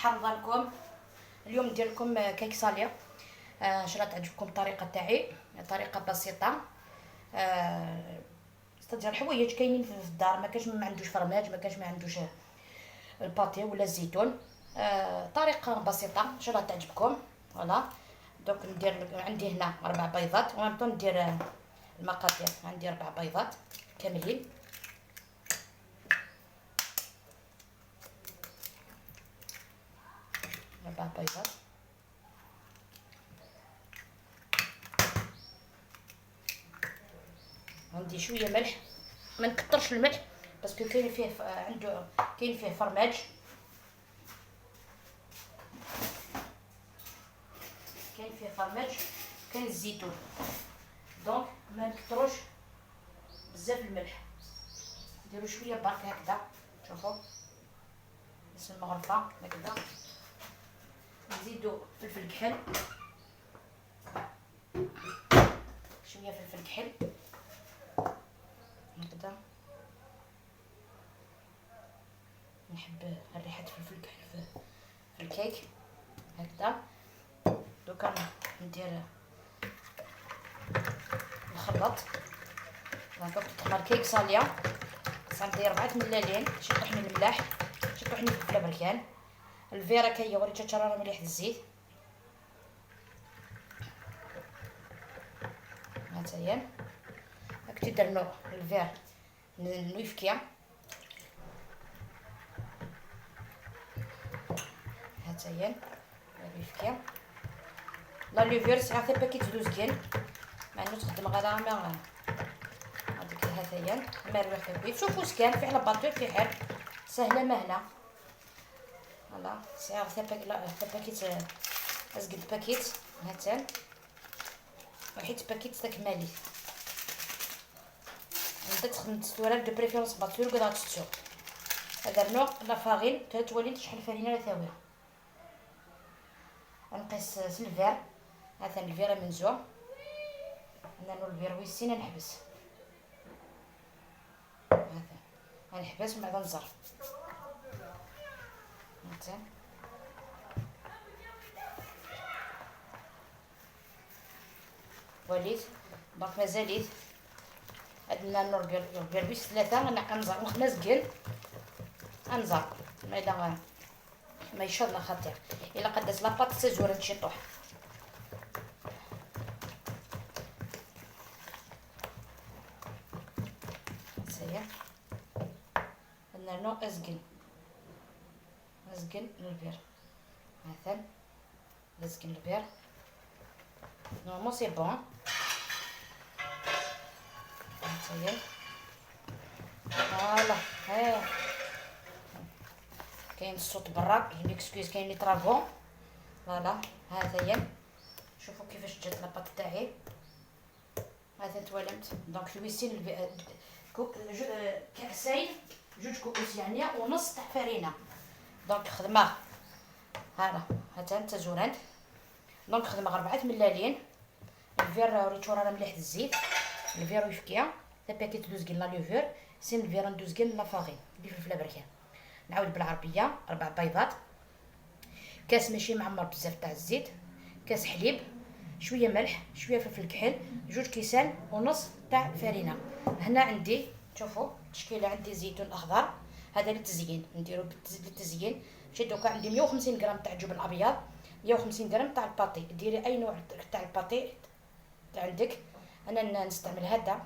مرحبا لكم. اليوم ندير لكم كيك صاليه. ان شاء الله تعجبكم الطريقه تاعي، طريقه بسيطه. استاذ الحوايج كاينين في الدار، ما كاش ما عندوش فرماج، ما كاش ما عندوش الباتي ولا الزيتون. طريقه بسيطه ان شاء الله تعجبكم. فوالا دوك ندير عندي هنا 4 بيضات، وغنبدا ندير المقادير. عندي 4 بيضات كاملين. ربع بيضات، عندي شويه ملح، ما نكثرش الملح باسكو كاين فيه كاين فيه فرماج، كاين الزيتون، دونك ما نكثروش بزاف الملح. نديرو شويه برك هكذا، شوفوا بس المغرفه هكذا. نزيدو فلفل كحل، شويه فلفل كحل هكذا. نحب ريحه فلفل كحل في الكيك هكذا. دوكا ندير نخلط. دونك تحمر كيك صاليه. صندير 4 ملالين، شي طحن الملاح، شي طحن الفلفل بركان، الفيرا كايا وريتها تشرر مليح الزيت هاتايا. هاك تدرنو الفير نويفكيا هاتايا نويفكيا. لا لوفير ساعه باكيت دوزكين مع انه تخدم غدا ما هذيك هاتايا مروح كبير. شوفوا سكان فيه على باطور فيه حال سهله مهله. فوالا ساعه باكيت ازقد باكيت هاتان وحيت باكيت تكمالي. انت تخدم تستورال دو بريفيرونس باطور كدا تستو. هذا النوع لا فارين تولي شحال فرينه لا ثاوي. نقيس الفير، هذا الفير منزوع، انا نو الفير ويسين نحبس هذا، غنحبس ومن بعد نزر هانتا. وليت دونك مازاليت عندنا نور بيربيس 3 غنزر مزكين غنزر ما يشرنا خطير. الا قداش لاباط تزور هادشي طوح. هيا عندنا نوع ازقن البير، مثلا ازقن البير نورمال سي بون. هانتايا فوالا ها كاين الصوت برا ميكسكوز كاين لي طرافون. فوالا هذا هي، شوفوا كيفاش جات لاباط تاعي. هذا توالمت دونك الويسين كاسين 2 كؤوس يعني ونص تاع فرينه. دونك خدمه هذا انت زوران. دونك خدمه 4 ملالين الفير ريتو راه مليح الزيت. الفير ويفكيا تا باكيت دوزكين لا لوفور سين الفير دوزكين لا فارين اللي في الفلا بركان. نعاود بالعربيه 4 بيضات، كاس ماشي معمر بزاف تاع الزيت، كاس حليب، شويه ملح، شويه فلفل كحل، 2 كيسان ونص تاع فرينه. هنا عندي شوفوا التشكيله، عندي زيتون اخضر هذا للتزيين نديرو للتزيين. مشيت دوكا عندي 150 غرام تاع الجبن الابيض، 150 غرام تاع الباطي. ديري اي نوع تاع الباطي تاع عندك. انا نستعمل هذا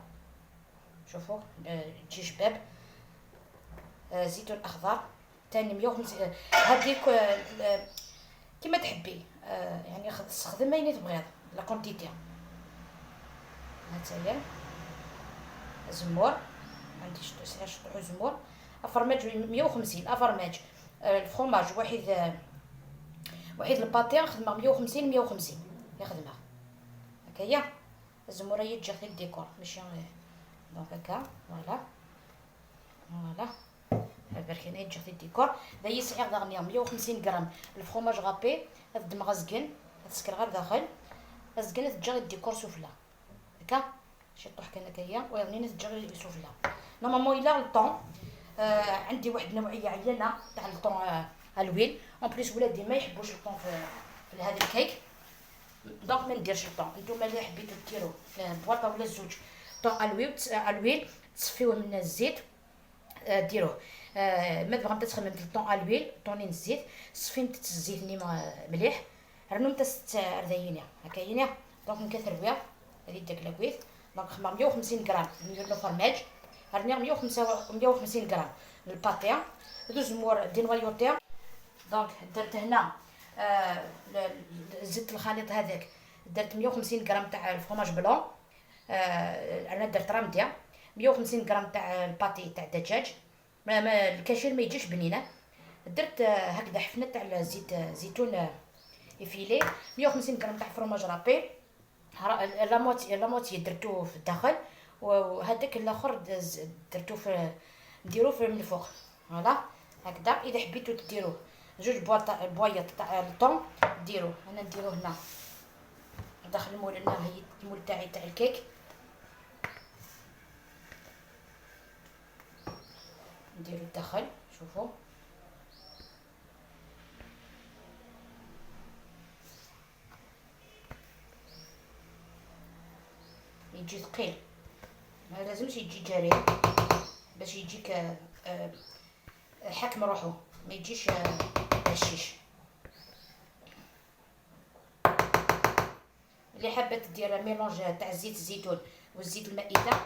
شوفوا تجي شباب. زيتون اخضر ثاني 150 هذيك كيما تحبي يعني استخدم ما تبغيض لا كونتيتي. هاتايا زمور عندي شطح زمور. افرماج 150 افرماج. الفرماج واحد الباطي نخدمها 150 يخدمها هكايا. الزموره هي تجي غير ديكور ماشي دونك هكا. فوالا البركان هي تجي غير ديكور. هذا هي صغير دغنيا 150 غرام الفرماج غابي. هاد الدم غزكن تسكر غير داخل غزكن تجي غير ديكور سفلا هكا شي طوح كان هكايا ويغنينا تجي غير سفلا. نورمالمون الا الطون عندي واحد النوعيه عينه تاع الطون الويل. اون بليس ولادي ما يحبوش الطون في هذا الكيك، دونك ما نديرش الطون. نتوما اللي حبيتو ديروا بواطه ولا زوج طون الويل تصفيوه من الزيت، ديروه. ما تبغى انت تخمم الطون الويل طونين الزيت، صفي نتا الزيت نيما مليح، رنو نتا 6 رداينه هكاينه. دونك نكثر بها هذه داك لاكويت. دونك خمر 150 غرام من الفرماج، رني 150 غرام الباتيا، دوز مور دي نوايوتير. دونك درت هنا زدت الخليط هذاك، درت 150 غرام تاع الفرماج بلون، انا درت رمديه 150 غرام تاع الباتي تاع الدجاج، ما الكاشير ما يجيش بنينه. درت هكذا حفنه تاع زيتون افيلي، 150 غرام تاع فرماج رابي، لا موتي درتو في الداخل، وهذاك الاخر درتو في نديرو في من الفوق. فوالا هكذا. اذا حبيتو ديروه جوج بوايط تاع الطون ديروه. انا نديرو هنا داخل المول، هنا هي المول تاعي تاع الكيك. نديرو الداخل، شوفوا يجي ثقيل، ما لازمش يجي جاري باش يجيك حاكم روحو، ما يجيش هشيش. اللي حابه دير ميلونج تاع زيت الزيتون والزيت المائده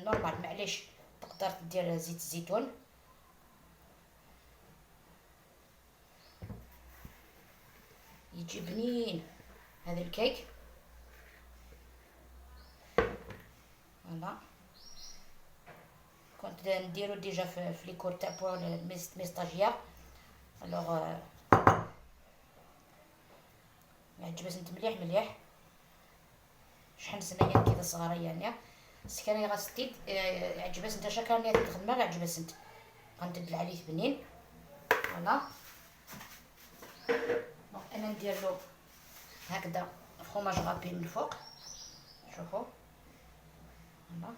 نورمال، معليش تقدر دير زيت الزيتون. يجي بنين هذا الكيك. فوالا كنت نديرو ديجا في ليكور تاع بور مي ستاجيار. الوغ يعجبس انت مليح مليح. شحال سنه كذا صغيره يعني سكاني غاستيد يعجبس انت شكرني هذه الخدمه يعجبس انت غندبل عليه بنين. فوالا انا ندير له هكذا فروماج غابي من الفوق، شوفوا. فوالا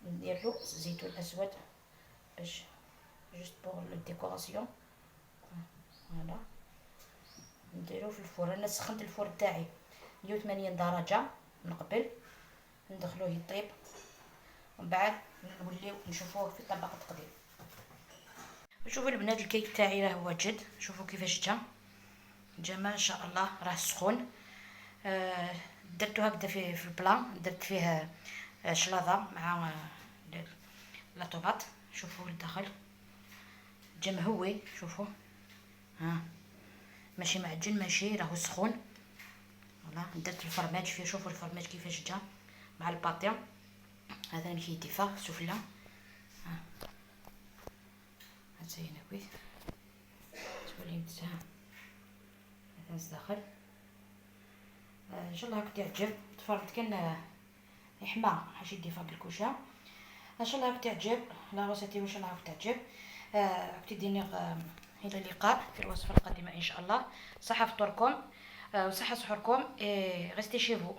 ندير له زيتون اسود باش جوست بوغ لو ديكوراسيون. فوالا نديرو في الفرن. انا سخنت الفرن تاعي 180 درجه من قبل، ندخلوه يطيب ومن بعد نوليو نشوفوه في طبق التقديم. شوفوا البنات الكيك تاعي راه واجد، شوفوا كيفاش جا ما شاء الله، راه سخون. درتو هكذا في البلان، درت فيه شلاضه مع لا طوماط. شوفوا لداخل جا مهوي، شوفوا ها ماشي معجن ماشي، راهو سخون. فوالا درت الفرماج فيه، شوفوا الفرماج كيفاش جا مع الباطيا. هذا اللي كيديفا سفلى. ها زينه كويس تولي نتاع هذا داخل. ان شاء الله هاك تعجب. تفرجت كان يحمى حاش يديفا بالكوشه. ان شاء الله هاك تعجب لا روسيتي، وان شاء الله هاك تعجب. ابتديني الى اللقاء في الوصفه القادمه ان شاء الله. صحه فطوركم وصحه سحوركم. غستي شي فو.